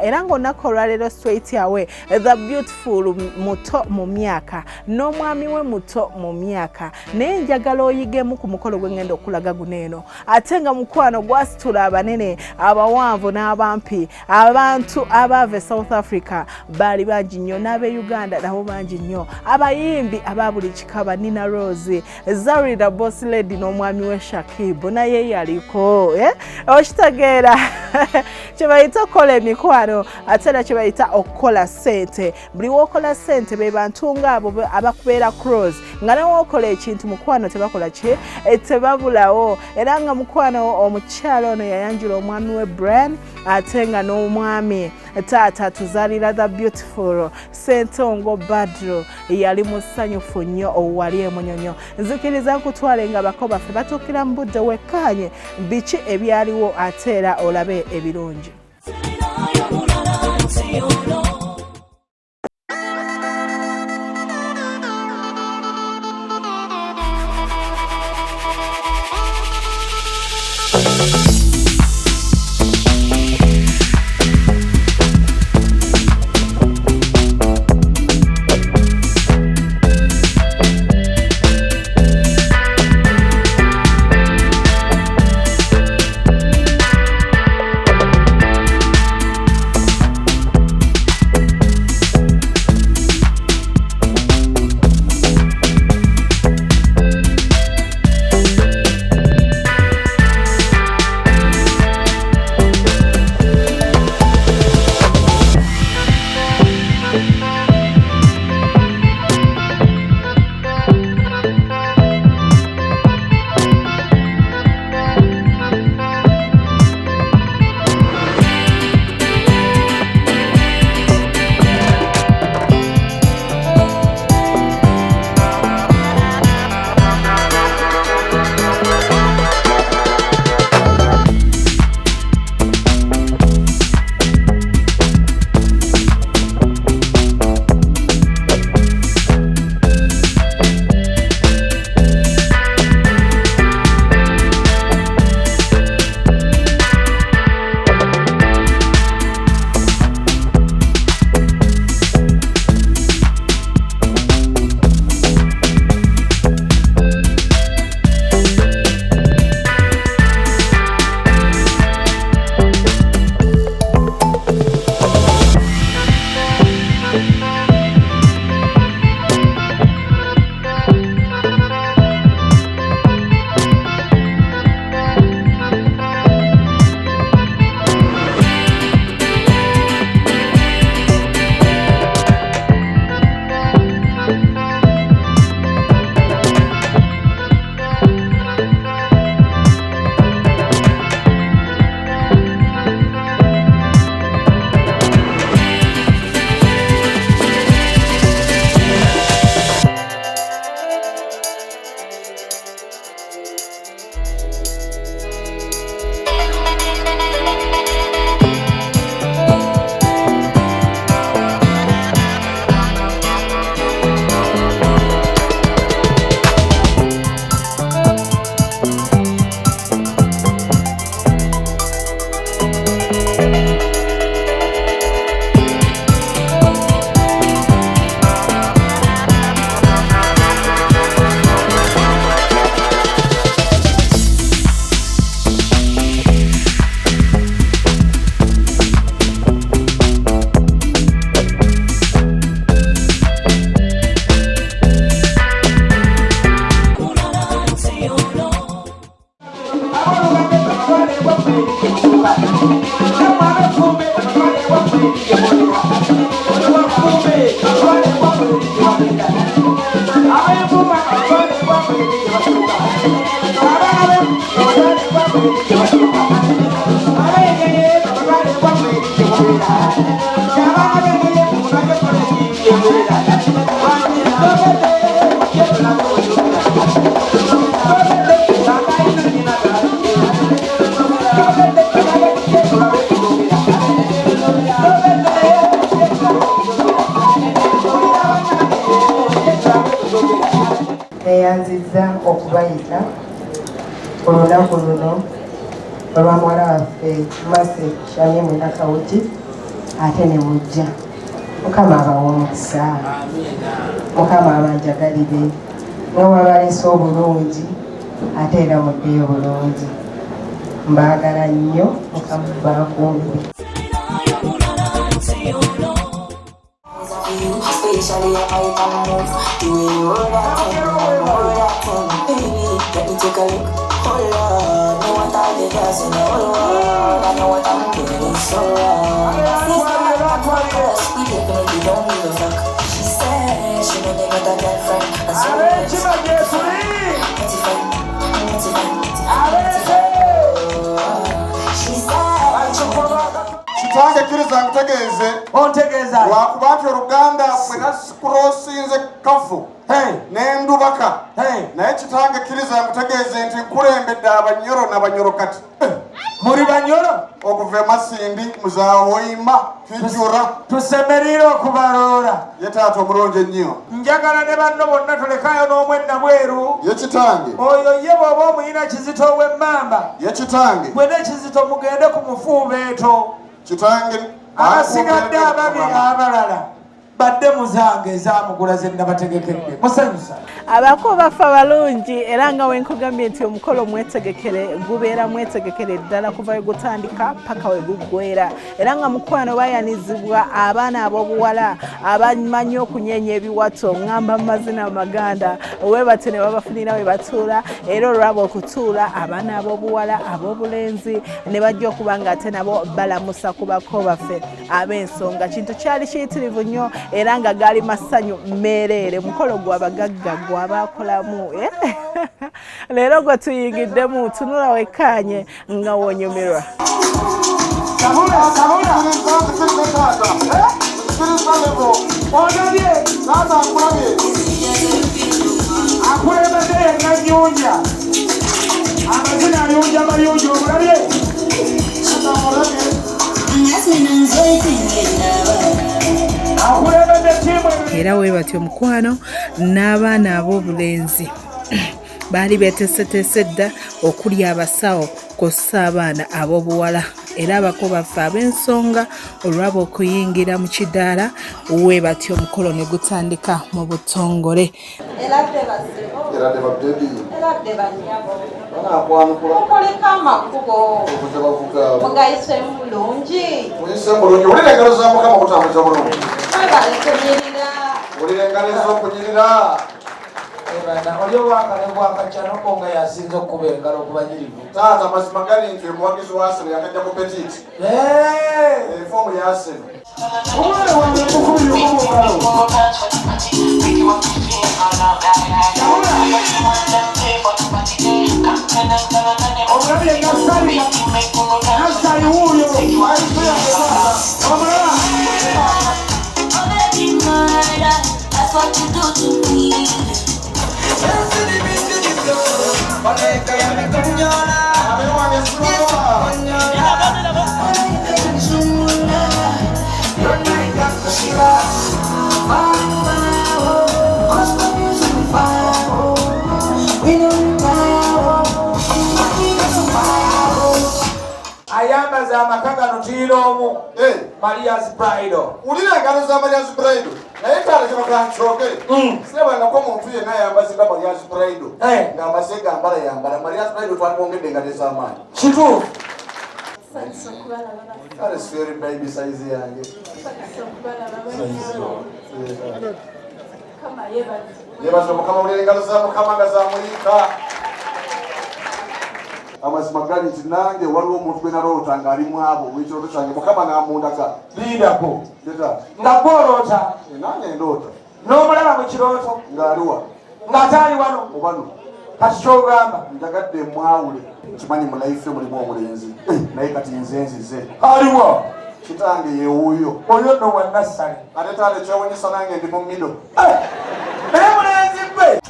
Era ng'olunaku olwaleero straight away the beautiful muto mu myaka n'omwami we muto mu myaka naye njagala oyigemu ku mukolo gwe ngenda okulaga guno eno ate nga mukwano gwasitula abanene abawanvu n'abampi abantu abaava South Africa baali bangi nnyo n'ab'e Uganda nabo bangi nnyo abayimbi aba buli kikaba Nina Rose Zarida Boss Lady n'omwami we Shakib naye yaliko okitegeera kye bayita kola emikwano ate era kye bayita okukola ssente buli w'okola ssente be bantu ng'abo abakubeera cross nga newokola ekintu mukwano tebakola ki tebabulawo era nga mukwano omukyalo ono yayanjula omwami we Brian ate nga n'omwami taata tuzaalira the beautiful Ssentongo Badru yali musanyufu nnyo owali emunyonyo nzikiriza nkutwale nga bako baffe batuukira mu budde wekkaanye biki ebyaliwo ate era olabe ebirungi. Eyanziza okubayita olunaku luno olwa muwala waffe Mercy Shamim Nakawuki ate ne bujja. Mukama abawa omukisa, Mukama abanjagalire nga wabaleese obulungi ate era muddeyo bulungi. Mbaagala nnyo, Mukama baakuumire. Especially if I can move, the way you roll that thing, baby, let me take a look. Oh Lord, know what all the girls in the whole world, I know what I'm doing is so wrong. Sister, my rock workers, we definitely don't give a fuck. She said she know they got a girlfriend, and so Chitange kiriza ngutegeze ontegeza wakubati Oluganda mwena sikurosinze kafu n'endubaka naye kitange kiriza ngutegeze nti nkulembedde Abanyoro n'Abanyorokati muri Banyoro okuva e Masindi Muzaawoyima Kijura tusemerera okubaloola ye taata omulungi ennyo njagala ne banno bonna tulekayo n'omwenna bweru ye kitange oyo ye bw'oba omuyina Kizito ow'Emmamba ye kitange bwe ne Kizito mugende ku mufuubeeto kitange abasigadde ababiri abalala badde muzange ezamugula ze nabategekedde musanyusa abako bafa balungi era nga wenkugambye nti omukolo mwetegekere gubeera mwetegekere ddala kuva we gutandika paka we guggwera era nga mukwano bayanizibwa abaana ab'obuwala abamanyi okunyenya ebiwato ngamba mazina amaganda webate ne babafunira we batuula era olwaba okutuula abaana ab'obuwala ab'obulenzi ne bajja okuba nga ate nabo balamusa ku bako baffe ab'ensonga kintu kyali kiyitirivu nnyo era nga gali masanyu mmereere mukolo gw'abagagga gw'abakolamu leero gwe tuyingiddemu tunula wekkaanye nga wonyumirwa akulembedde yenna nnyunja amazina alunja amayunja omulabye era we batyo mukwano n'abaana ab'obulenzi baali beeteeseteese dda okuli abasawo kw'ossa abaana ab'obuwala era abako baffe ab'ensonga olwaba okuyingira mu kidaala we batyo omukolo ne gutandika mu butongole Mukoleka amakubo mugayise mulungi olira engalo za Mukama okutambuza bulungi mwebale kunyirira olira engalo ez'okunyirira oli owakale bwakacyanoko nga yasinza okuba engalo okubanyirivu taata mazima gali nti omuwagizi wa Arsenal yakajja ku petiti efoomu ya Arsenal omwana wange mukubiri omungalo omulabye nasali wuuyo ayambaza amakagano tiiroomu Maria's Bridal ulira engalo za Maria's Bridal naye taata kyebagakyogere sirabangako omuntu yenna ayambazibwa Maria's Bridal ng'amaze gambala yambala Maria's Bridal twandibongedde engalo ez'amaanyi kituufu kale sferi baby size yange yebaza Mukama ulira engalo za Mukama nga zamulika amazima gali nti nange waliwo omuntu gwe naloota ng'alimu abo wekirooto kyange Mukama n'amundaga liidako yeta nga gwoloota nange ndoota n'omulaba mu kirooto ng'aliwa ng'ataali wano obano kati kyogamba njagadde mwawule kimanyi mu life mulimu omulenzi naye kati nze nzize aliwo kitange yewuuyo oyo nno wa nassale ate taata ekyewunyisa nange ndi mu mido naye mulenzi gwe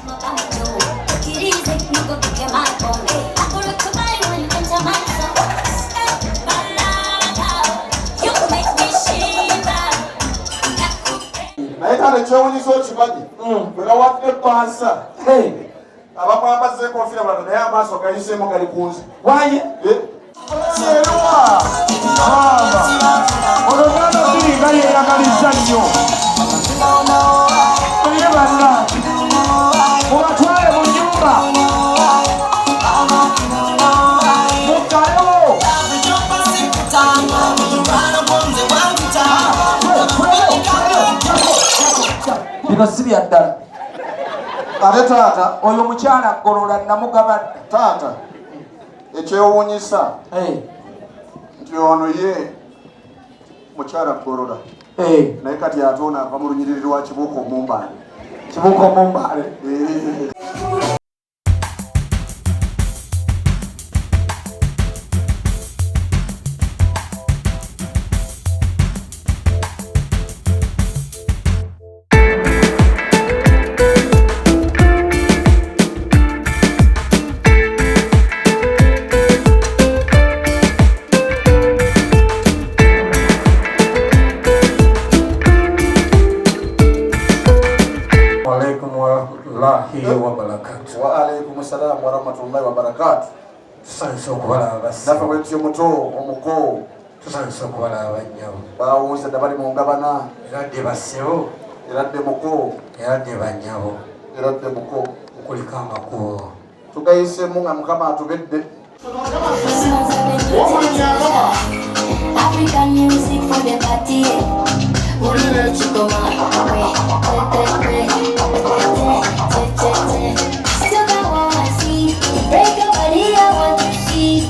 naye taata ekyewunyisa okimanyi bwegawadde epansa abamwambaza enkofiira balala naye amaaso gayiseemu gali ku nze waye yeruwa oluganda mbeyagaliza nnyo naye banna mubatwale mu nnyumba mukalewo bino si bya ddala ate taata oyo mukyala golola namugabadde taata ekyewuunyisa nti ono ye mukyala golola naye kati ate ono ava mu lunyiriri lwa kibuuka omumbaale kibuuka omumbaale waalaikum salaam warahmatullahi wabarakatu. Tusanise okubalaba basi nafe bwetutyo muto omuko tusanise okubalaba bannyabo bawuze dde bali mu ngabana era dde bassewo era dde muko era dde bannyabo era dde muko okuliko amakubo tugayisemu nga mukama atubedde. African music for the party. Break your body, I want to see.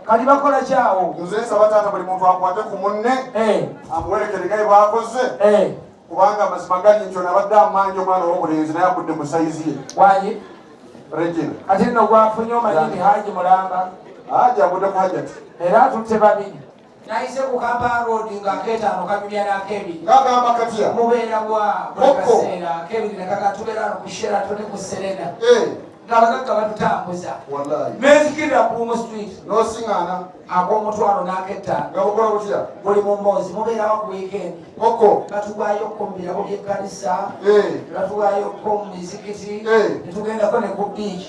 kali bakola kyawo nze nsaba taata buli muntu akwate ku munne amuwerekere gaye bwakoze kubanga amazima gali nti onabadde amanyi omwana ow'obulenzi naye agudde mu sayizi ye waye regina ate nno gwafunye omanyini haji mulamba haji agudde ku hajati era atutte babiri nayise ku Kampala road ng'akeetaano kanyumya n'akebiri ngagamba katya mubeera bwa buli kaseera akebiri ne kakatubeera no ku Sheraton ne ku Serena ng'abagagga batutambuza nenzikirira Plumo Street n'osiŋŋaana ak'omutwalo n'ak'ettaano nga bukola butya buli mu mboozi mubeerawo ku weekend koko batugwayo ko mu birabo by'ekkanisa batugwayo ko mu mizikiti netugendako ne ku beach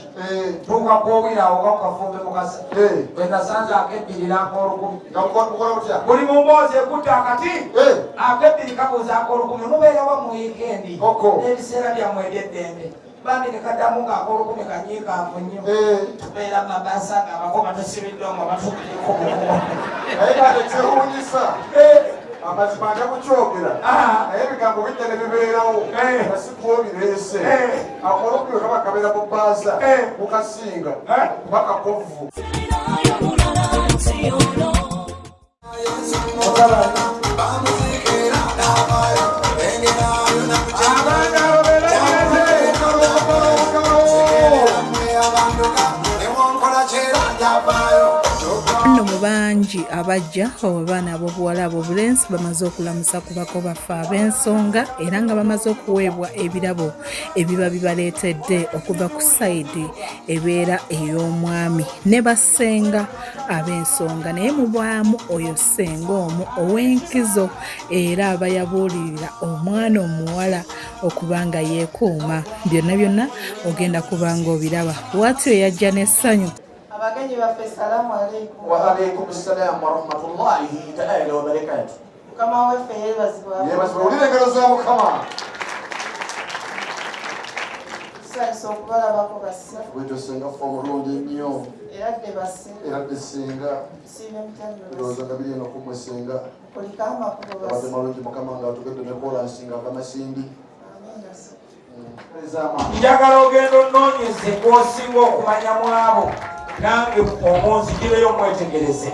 tuuka kwowirawo nga kukafumbe mukasa bwe nasanze ak'ebbiri n'ak'olukumi nga bukola butya buli mu mboozi ekutta akati ak'ebbiri kabuuza ak'olukumi mubeerawo mu weekend n'ebiseera byammwe eby'eddembe bambi nekaddamu ng'ak'olukumi kanyiikaavu nnyo tubeera mabasa nga abakoma tosibidde omwo batukuliko naye kati ekyewuunyisa amazima nja kukyogera naye ebigambo bijja ne bibeerawo nga si kuobireese ak'olukumi kaba kabeera mu bbaasa mukasinga kuba kakovu nno mu bangi abajja abaana ab'obuwala ab'obulenzi bamaze okulamusa ku bako baffe ab'ensonga era nga bamaze okuweebwa ebirabo ebiba bibaleetedde okuva ku sayidi ebeera ey'omwami ne bassenga ab'ensonga naye mubaamu oyo ssenga omu ow'enkizo era aba yabuulirira omwana omuwala okuba nga yeekuuma byonna byonna ogenda kuba nga obiraba bw'atyo yajja n'essanyu. Abagenyi baffe salamu aleikum. Wa alaikum salaam wa rahmatullahi ta'ala wa barakatuh. Mukama waffe yeebazibwa. Yeebazibwa ulire engalo za Mukama. Tusanyusa okubalabako bassa. Weetosenga ffe omulungi ennyo. Era dde basse. Era dde ssenga. Tusiime mitendo. Birowooza nga biri eno kumwe ssenga. Kuliko amakubo basse. Abadde malungi Mukama nga atugedde ne kolansi nga Kamasindi. njagala ogenda onnoonyeze gw'osinga okumanya mu abo nange omunzigireyo mwetegereze.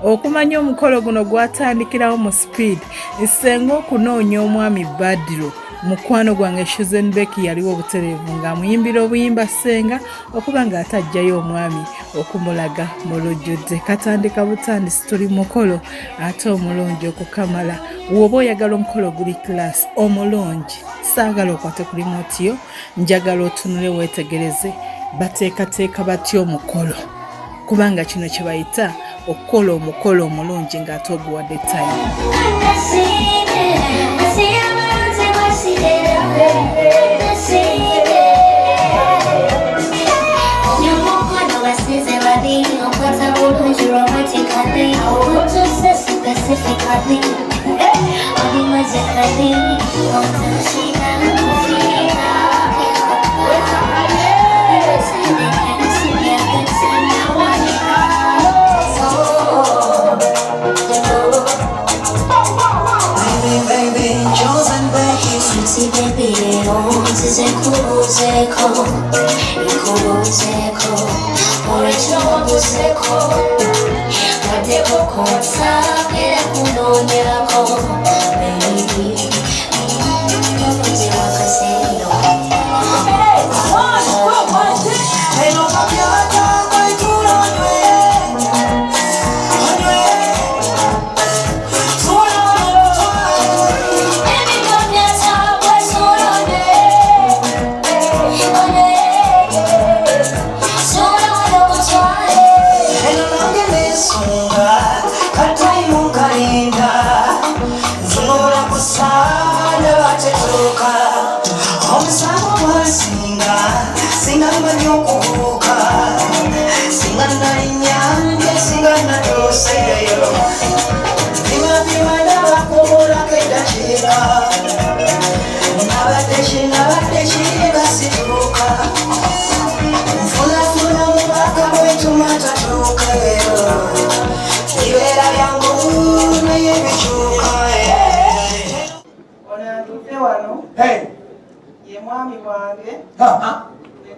Okumanya omukolo guno gwatandikirawo mu Speed Senga okunoonya omwami Badru mukwano gwange Susan Becky yaliwo obutereevu ng'amuyimbira obuyimba Senga okuba ng'atajjayo omwami okumulaga mu lujjudde. Katandika butandisi tuli mukolo ate omulungi okukamala. W'oba oyagala omukolo guli class omulungi saagala okwate ku remote yo, njagala otunule weetegereze bateekateeka batya omukolo kubanga kino kye bayita okukola omukolo omulungi ng'ate oguwadde time. Mwami wange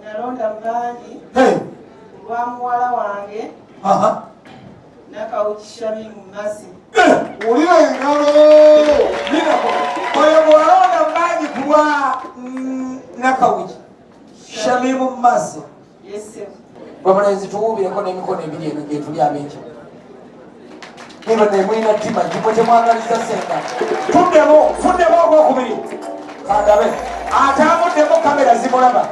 nalonda mbangi lwa muwala wange nakawukishami mu masi ulira engalo oyo bw'alonda mbangi kulwa nakawuki shami mu masi bamulenzi tuwuubireko n'emikono ebiri eno gye tuli abenki eno nemulina ttima gimwe temwagaliza Senga tuddemu ogwokubiri kandabe atamuddemu kamera zimulaba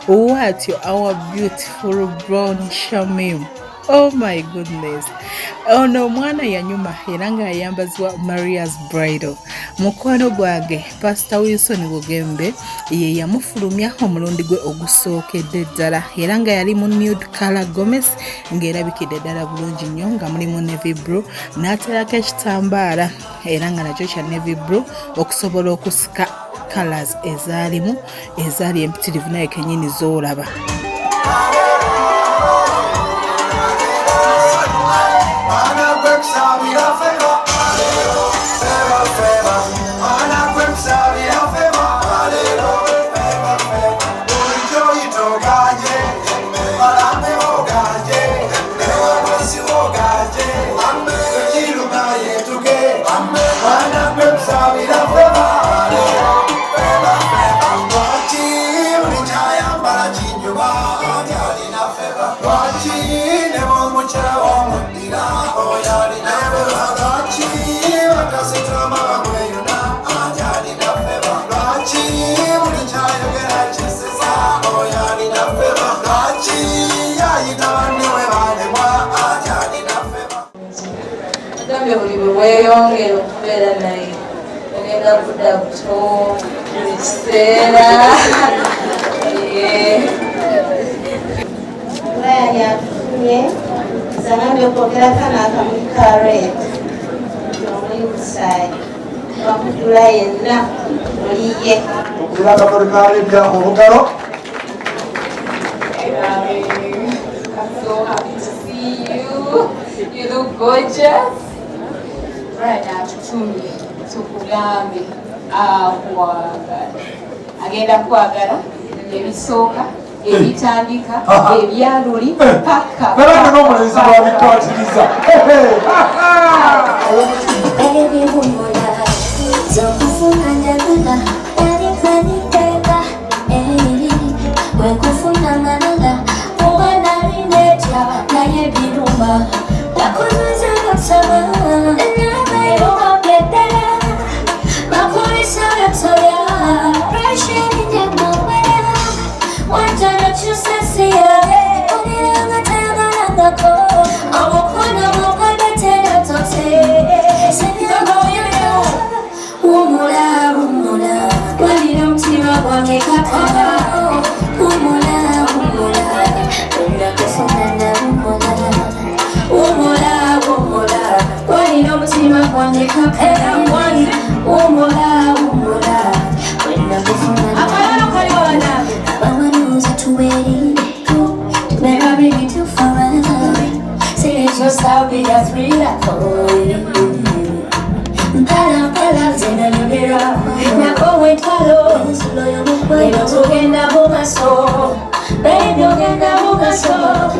What our beautiful brown Shamim. Oh my goodness. Ono mwana yanyuma era nga yayambazibwa Maria's Bridal. Mukwano gwange Pastor Wilson Bugembe ye yamufulumya omulundi gwe ogusookedde ddala era nga yali mu nude color Gomez ng'erabikidde ddala bulungi nnyo nga mulimu navy blue n'aterako ekitambaala era nga nakyo kya navy blue okusobola okusika colors ezaali empitirivu naye kennyini z'olaba. Buli bweyongera okubeera naye ogenda kudda buto ebiseera Brian atutumye zangambye okwogera kana akamuli ka red omuli busaayi wakudula yenna oliye tukubira akamuli ka red olugalo. I'm so happy to see you. You look gorgeous. Right now, tutumye tukugambe akwagala. Agenda kwagala ebisooka ebitandika ebyaluli paka. Era n'omulenzi bw'abikwatiriza. Baby, humura, zokufuna njagala, nalikaniteka, wekufuna malala, kuba nalinetya, naye biruma, nakunoza kusaba, nabeeruka byeddala, bakulisa gatsoya, pressure njagala, wanjala kyusasiya, oliranga tayagalangako, omukono mukodatera tote. Humura, humura, walira mutima gwange kakala. Humura, humura, wenda kufunana humura. Humura, humura, walira mutima gwange kakala. Humura, humura, wenda kufunana. Akalalo kali wana. Abawanuza tuweri, to never bring it to forever. Say it yourself, be a thriller for you. Pala pala zena libera na kowe twalo eno tugenda mugaso baby ogenda mugaso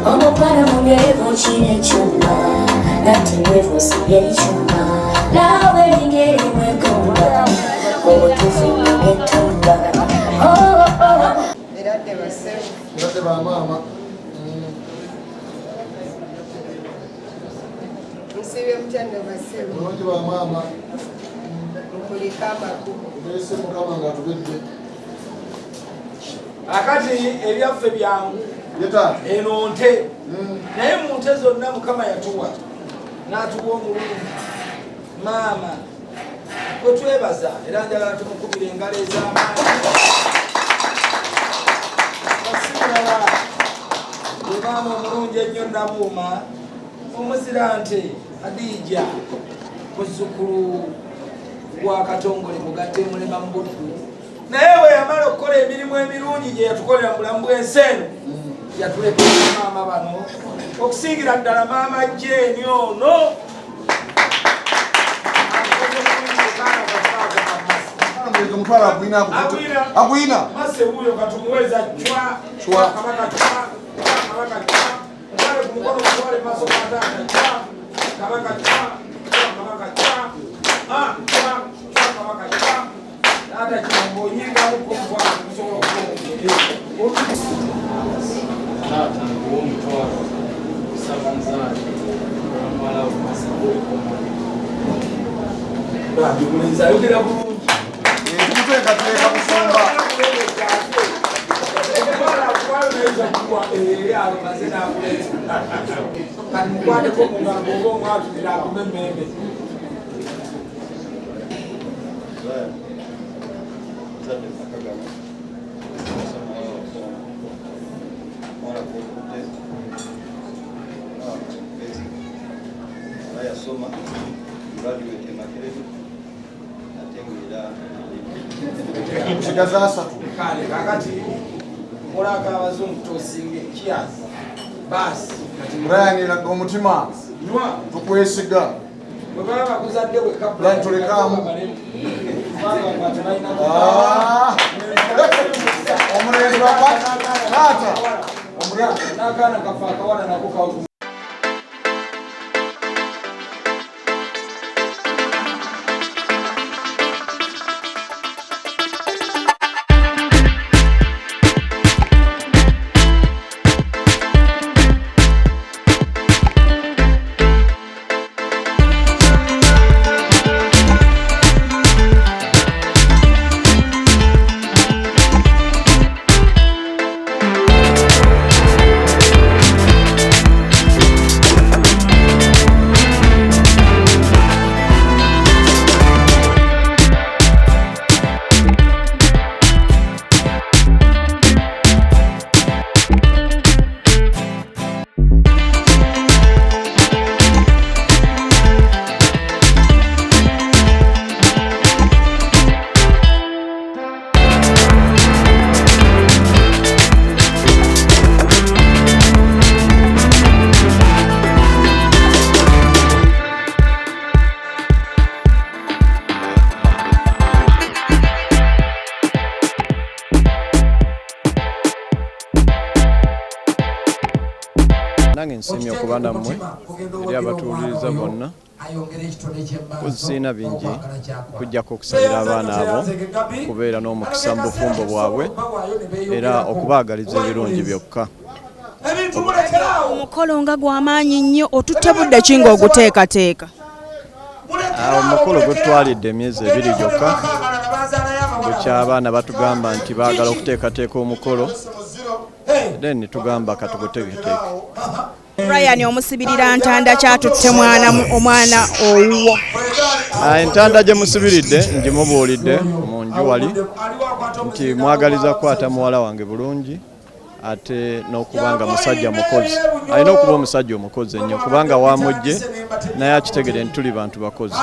omupala munyevu kine chuma nati wevu siye chuma nawe ngeri mwegomba obutufu ngetumba eradde baseru Eradde ba maama. musibe mutyande baseru Bulungi ba maama. mukuliko amakubo Mbese Mukama ng'atubedde. akati ebyaffe byangu Yeta. eno nte naye mu nte zonna Mukama yatuwa n'atuwa omulungi maama kwe twebaza era njagala tumukubira engalo ez'amaanyi basimulala ye maama omulungi ennyo Nabuuma omuzira nte Adija muzzukulu gwa Katongole mugatte mulema mu buddu naye bwe yamala okukola emirimu emirungi gye yatukolera mu bulamu bw'ensi eno yatuleetera maama bano okusingira ddala maama Jeni ono Mutwala agwina. Mase huyo katumuweza chwa kabaka chwa ngale kumukono mtwale maso kataka chwa kabaka chwa kabaka chwa hata chombo nyinga huko kwa kusoro kwa tata ngomtwa sabanzani mala umasabuli kwa babu mwenza yogera bulungi Tuteekateeka kusumba. Soma graduate Makerere atengulira Kusigaza asatu. kale kakati mulaka abazungu tosinge kiasi basi Brian eraga omutima. nywa Tukwesiga. bwe baba bakuzadde bwe Brian tulekaamu. Omulenzi bakwata. Taata. Omulenzi. N'akaana kafa akawala nako kawu nange nsiimye okuba nammwe eri abatuwuliriza bonna kuziina bingi okujjako okusabira abaana abo kubeera n'omukisa mu bufumbo bwabwe era okubaagaliza ebirungi byokka. Omukolo nga gw'amaanyi nnyo, otutte budde ki ng'oguteekateeka? Omukolo gwe twalidde emyezi 2 gyokka, bukya abaana batugamba nti baagala okuteekateeka omukolo, then tugamba katuguteeketeeke. Brian omusibirira ntanda kyatutte omwana owuwo. Entanda gye musibiridde ngimubuulidde omunju wali nti mwagaliza kukwata muwala wange bulungi ate n'okubanga musajja mukozi. Alina okuba omusajja omukozi ennyo kubanga wamujje naye akitegere nti tuli bantu bakozi.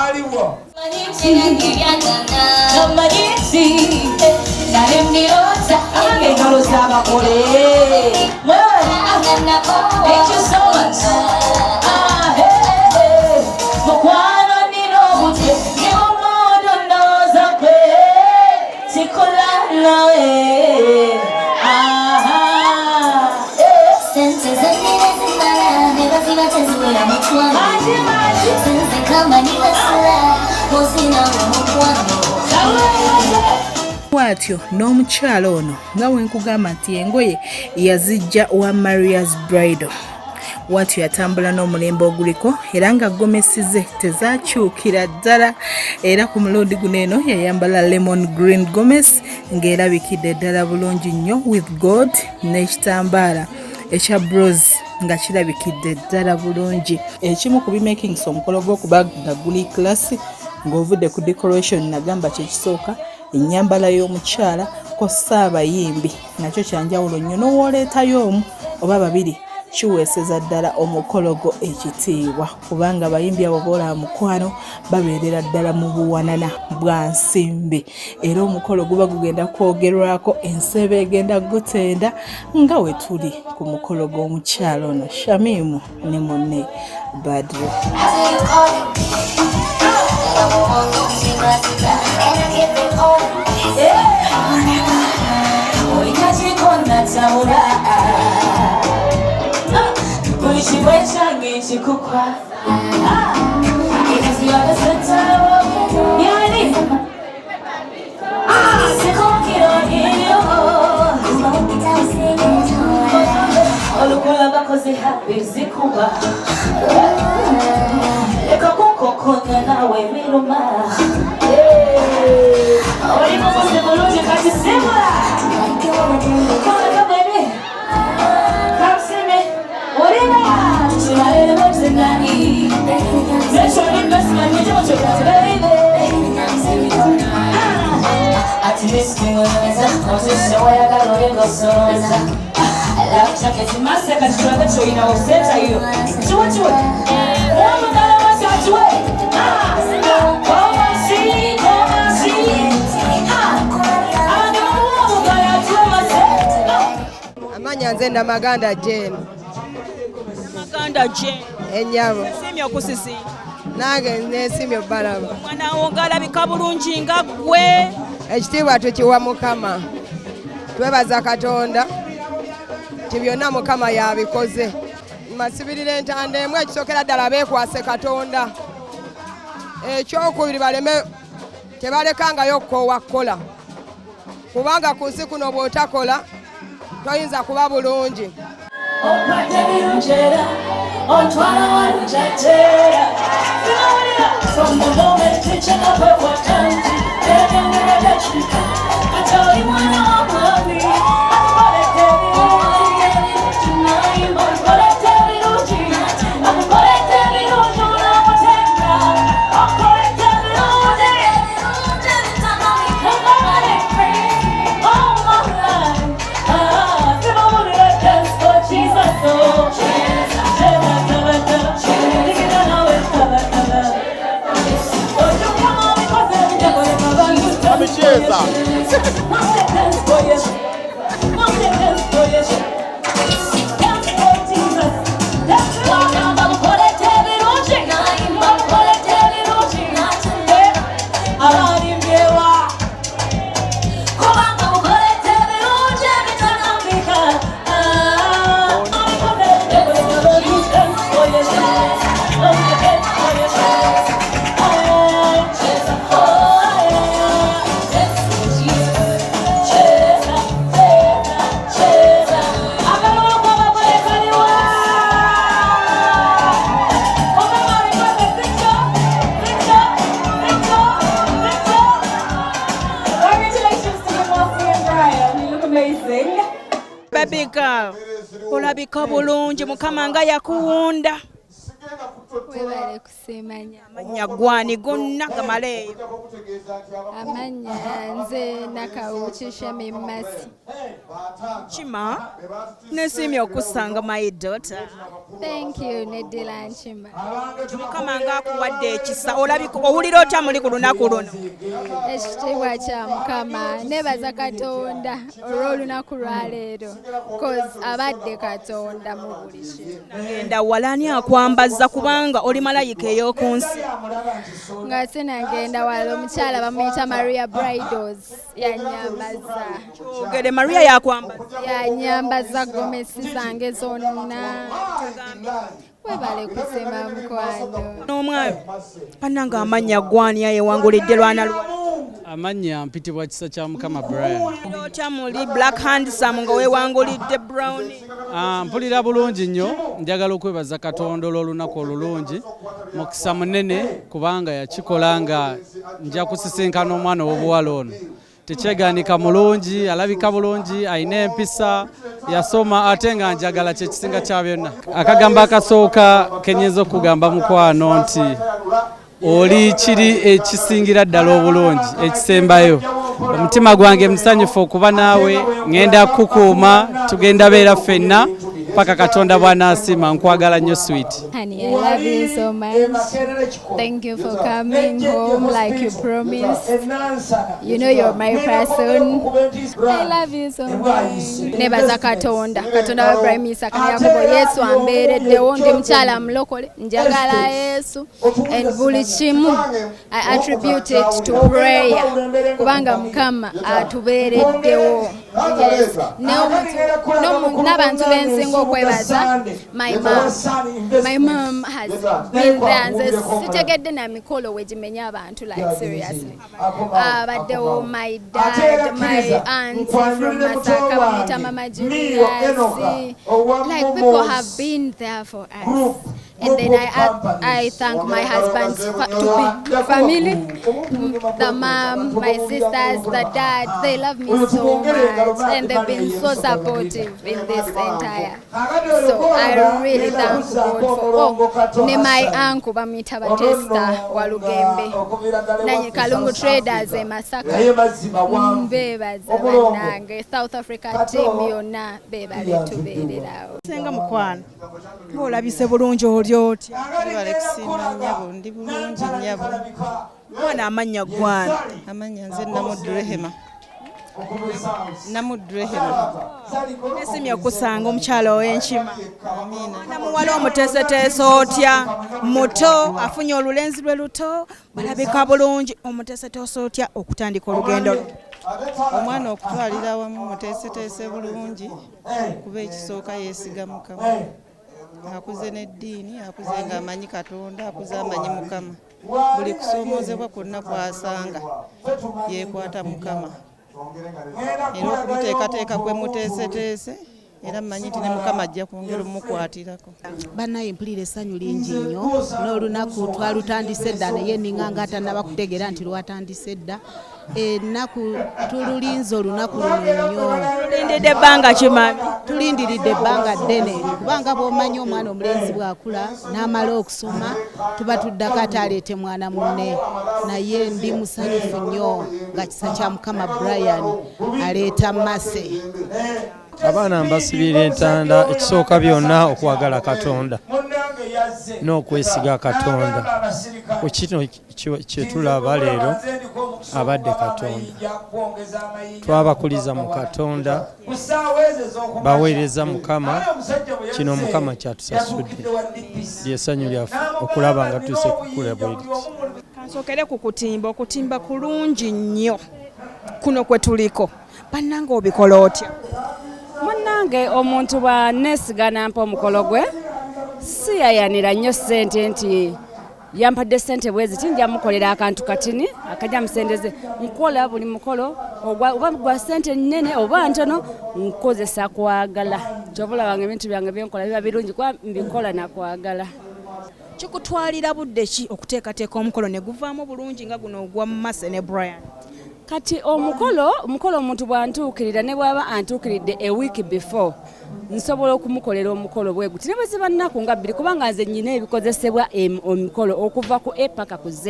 Bwatyo n'omukyala ono nga wenkugamba nti engoye yazijja wa Maria's Bridal. Bwatyo yatambula n'omulembe oguliko era nga gomesize tezakyukira ddala, era ku mulundi guno eno yayambala lemon green gomesi ng'erabikidde ddala bulungi nnyo with gold n'ekitambaala ekya bronze nga kirabikidde ddala bulungi. Ekimu ku bimakings omukolo gw'okuba nga guli class ng'ovudde ku decoration nagamba kyekisooka ennyambala y'omukyala kossa abayimbi nakyo kyanjawulo nnyo n'owooleetayo omu oba babiri kiweeseza ddala omukolo gwo ekitiibwa kubanga abayimbi abo boola mukwano babeerera ddala mu buwanana bwa nsimbi era omukolo guba gugenda kwogerwako ensebe egenda gutenda nga we tuli ku mukolo gw'omukyala ono Shamimu ne munne Badru. Amanya nze Namaganda Jane. Namaganda Jane. Enyabo. Simyo kusisi. Nange nesimye Balaba. Mwana wongalabika bulungi nga gwe. Ekitiibwa tukiwa Mukama. Twebaza Katonda ti byonna Mukama yabikoze. Masibirira entanda emu ekisookera ddala beekwase Katonda. Ekyokubiri baleme tebalekangayo okukoowa kukola kubanga ku nsi kuno bw'otakola toyinza kuba bulungi. From the moment you check up what time I tell you when I'm happy. amazing. Baby girl, olabika bulungi mukama nga yakuwunda. Webale kusemanya. Amanya gwani gonna gamaleeyo. Amanya nze Nakawuki Masi. Chima, nesimye okusanga my daughter. Thank you Nedila Chima. Mukama nga akuwadde ekisa olabika owulira otya muli ku lunaku luno. Ekitiibwa kya Mukama nebaza Katonda olw'olunaku lwa leero cause abadde Katonda mu buli kimu. Genda walani akwambaza kubanga oli malayika ey'oku nsi. Nga sinagenda wala omukyala bamuyita Maria Bridals yanyambaza. Ogere Maria yakwambaza. Yanyambaza gomesi zange zonna. Webale kusema mukwano. N'omwami bannanga amanya gwani yewangulidde lwana lwa. Amanya mpitibwa kisa kya Mukama Brian. Otya muli Black Handsome nga wewangulidde Brown. Mpulira bulungi nnyo, njagala okwebaza Katonda olw'olunaku olulungi mukisa munene kubanga yakikola nga nja kusisinkana omwana w'obuwala ono. Tekyeganika mulungi, alabika bulungi, ayina empisa, yasoma ate nga njagala kye kisinga kya byonna. Akagamba akasooka kenyeza okugamba mukwano nti oli kiri ekisingira ddala obulungi ekisembayo. Omutima gwange musanyufu okuba naawe, ngenda kukuuma, tugenda beera ffenna paka Katonda bw'anaasiima. Nkwagala nnyo sweet. Honey, I love you so much. Thank you for coming home like you promised. You know you're my person. I love you so much. Nebaza Katonda. Katonda wa Ibrahim Isaka Yakobo Yesu ambeereddewo ndi mukyala mulokole. Njagala Yesu. And buli kimu I attribute it to prayer. Kubanga Mukama atubeereddewo. Yes. N'abantu b'ensinga okwebaza. My mom has been there. Nze sitegedde na mikolo wegimenya abantu like seriously. Baddewo my dad, my aunt from Masaka, bamuyita Mama Julius. Like people have been there for us. And then I thank my husband to be family, the mom, my sisters, the dad. They love me so much and they've been so supportive in this entire. So I really thank God for my uncle bamita Batesta Walugembe. Nanyi Kalungu Traders e Masaka. Bebaza banange South Africa team yonna bebale tubeererawo. Senga mukwano. Olabise bulungi oli otya? Bale kusiima nnyabo ndi bulungi nnyabo. Mwana amanya gwani? Amanya nze Namuddu Rehema. Namuddu Rehema. Nesimye okusanga omukyala ow'enkima. Namuwala omuteeseteese otya? Muto afunye olulenzi lwe luto balabika bulungi. Omuteeseteese otya okutandika olugendo lwo? Omwana okutwalira awamu muteeseteese bulungi kuba ekisooka yeesiga Mukama. Akuze n'eddiini, akuze ng'amanyi Katonda, akuze amanyi Mukama. Buli kusoomoozebwa kwonna kw'asanga yeekwata Mukama. Era okumuteekateeka kwe muteeseteese era mmanyi nti ne Mukama ajja kwongera omukwatirako. Bannaye mpulira essanyu lingi nnyo n'olunaku twalutandise dda naye ninganga atannaba kutegeera nti lwatandise dda. Ennaku tululinze olunaku luno nnyo. Tulindidde ebbanga kimami. Tulindiridde ebbanga ddene kubanga bw'omanyi omwana omulenzi bw'akula n'amala okusoma tuba tuddako ate aleete mwana munne. Naye ndi musanyufu nnyo nga kisa kya Mukama Brian aleeta Mase. Abaana mbasibira entanda ekisooka byonna okwagala Katonda n'okwesiga Katonda. Ku kino kye tulaba leero abadde Katonda. Twabakuliza mu Katonda, baweereza Mukama, kino Mukama kyatusasudde. Lyessanyu lyaffe okulaba nga tuuse kukula bwe liti. Kansokere ku kutimba, okutimba kulungi nnyo kuno kwe tuliko. Bannange obikola otya? Munnange omuntu bw'aneesiga nampa omukolo gwe siyayanira nnyo ssente nti yampadde ssente bwezi tinja mukolera akantu katini akajja musendeze nkola buli mukolo oba gwa ssente nnene oba ntono nkozesa kwagala kyobulabanga ebintu byange byenkola biba birungi kuba mbikola nakwagala. Kikutwalira budde ki okuteekateeka omukolo ne guvaamu bulungi nga guno ogwa Mase ne Brian? kati omukolo omuntu bwantuukirira ne bwaba antuukiridde a week before nsobola okumukolera omukolo bwe guti ne bwe ziba nnaku nga 2 kubanga nze nnyina ebikozesebwa omukolo okuva ku A paka ku Z.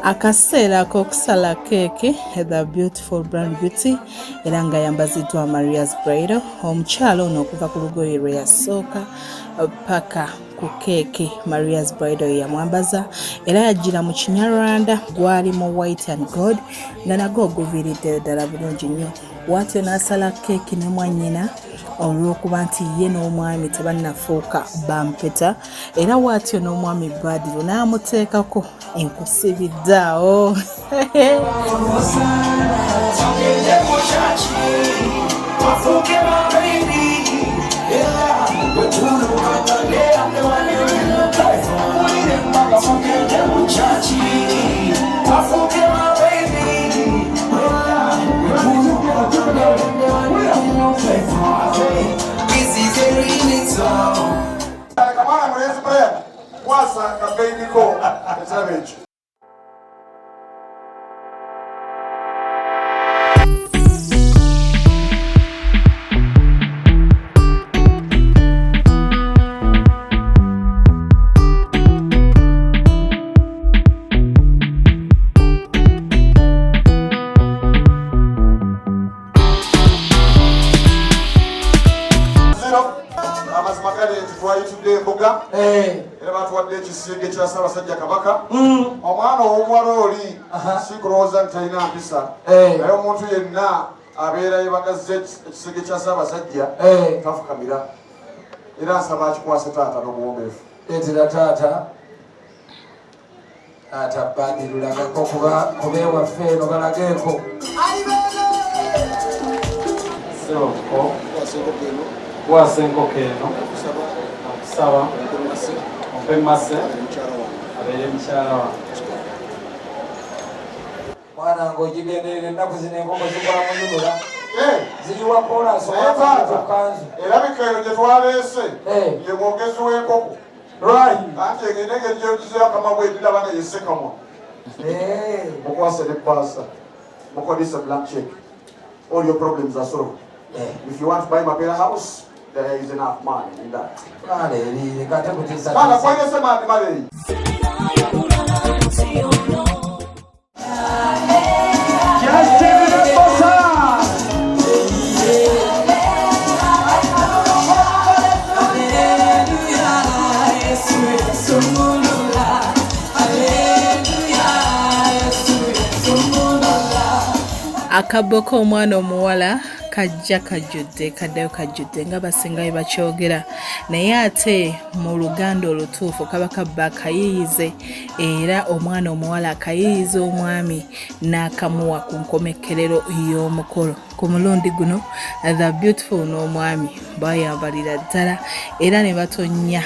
Akaseera ak'okusala keeke The Beautiful Brand Beauty era nga yambaziddwa Maria's Bridal. Omukyalo ono okuva ku lugoye lwe yasooka paka ku keeke Maria's Bridal yamwambaza era yajjira mu Kinyarwanda gwali mu white and gold nga nagwo guviiridde ddala bulungi nnyo. Watyo n'asala keeki ne mwannyina olw'okuba nti ye n'omwami tebannafuuka bampeta era watyo n'omwami Badru n'amuteekako enkusibiddaawo. Ekisenge kya Ssaabasajja Kabaka omwana ow'omuwala oli si kulowooza nti talina mpisa naye omuntu yenna abeera yebagazza ekisenge kya Ssaabasajja tafukamira era nsaba akikwase taata n'obuwombeefu. Entera taata Badru lagako kuba ewaffe eno balageeko. Kwasa enkoko eno okusaba Mase abeere mukyala wange. Mwana ng'ogigenderera ennaku zino enkoko zikola munyumula ziriwa kolansi okanzu. Erabika eyo gye twaleese ye mwogezi w'enkoko anti egende engeri gyegizeyo akama bwedira bana yesekamwa mukwase ne paasa mukodisa blank check. All your problems are solved. If you want to buy Mapera house, there is enough money in that. Mana kwanye sema ati mali. Just take it for some. Akaboko omwana omuwala kajja kajjudde kaddayo kajjudde nga basingayo bakyogera naye ate mu Luganda olutuufu kaba kabba akayiyize era omwana omuwala akayiyiza omwami n'akamuwa ku nkomekerero y'omukolo. Ku mulundi guno The Beautiful n'omwami bayambalira ddala era ne batonya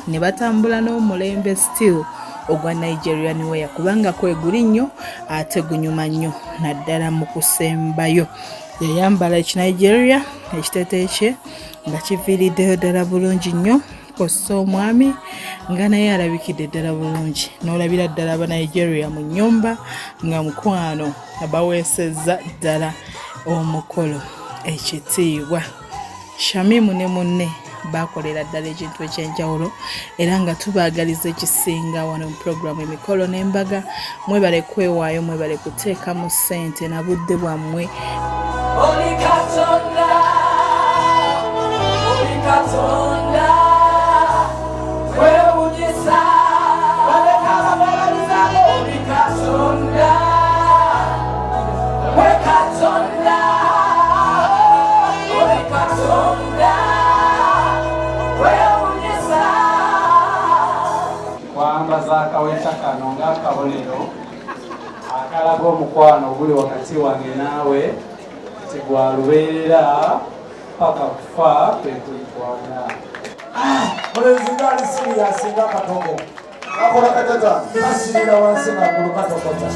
ne batambula n'omulembe still ogwa Nigerian wear kubanga kweguli nnyo ate gunyuma nnyo naddala mu kusembayo. Yayambala Nigeria ekiteeteeyi kye nga kiviiriddeyo ddala bulungi nnyo kossa omwami nga naye alabikidde ddala bulungi n'olabira ddala aba Nigeria mu nnyumba nga mukwano abaweesezza ddala omukolo ekitiibwa. Shamimu ne munne bakolera ddala ekintu ekyenjawulo era nga tubaagaliza ekisinga wano mu puroguramu emikolo n'embaga. Mwebale kwewaayo, mwebale kuteekamu ssente na budde bwammwe. Oli Katonda, wewunyisa baleka ababalalizaako. Oli Katonda, we Katonda, oli Katonda, wewunyisa. Wambaza akaweta kano ng'akabonero akalaga omukwano oguli wakati wange naawe gwa lubeerera paka kufa kwekuyitwana. Mulenzi ngali siriyasi nga katogo akola katata asirira wansi ngagulu katokota.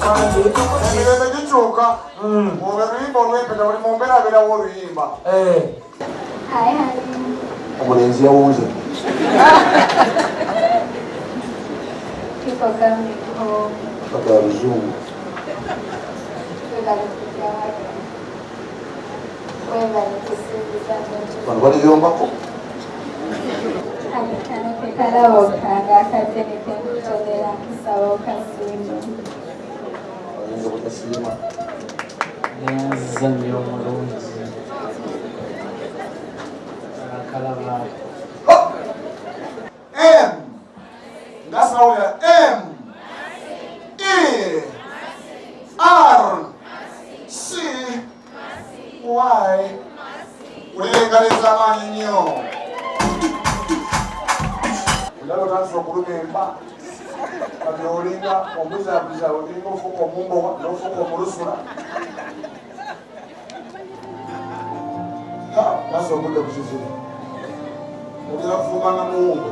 emirembe gikyuka oluyimba olwempeta buli mumbeera abeerawo oluyimba omulenzi yawunze kagala luzungu bano baliyombako ayinza butasiima yazannyo omulungi akalaba M. That's how we are. M. E. R. C. Y. Ulilegaliza amaanyi nnyo. Ndaba otandise okulumemba kati olinga omuzabuza olinga ofuka omumbowa n'ofuka omulusula. Nasi obudde busizire. Olina kufumanga muwungo.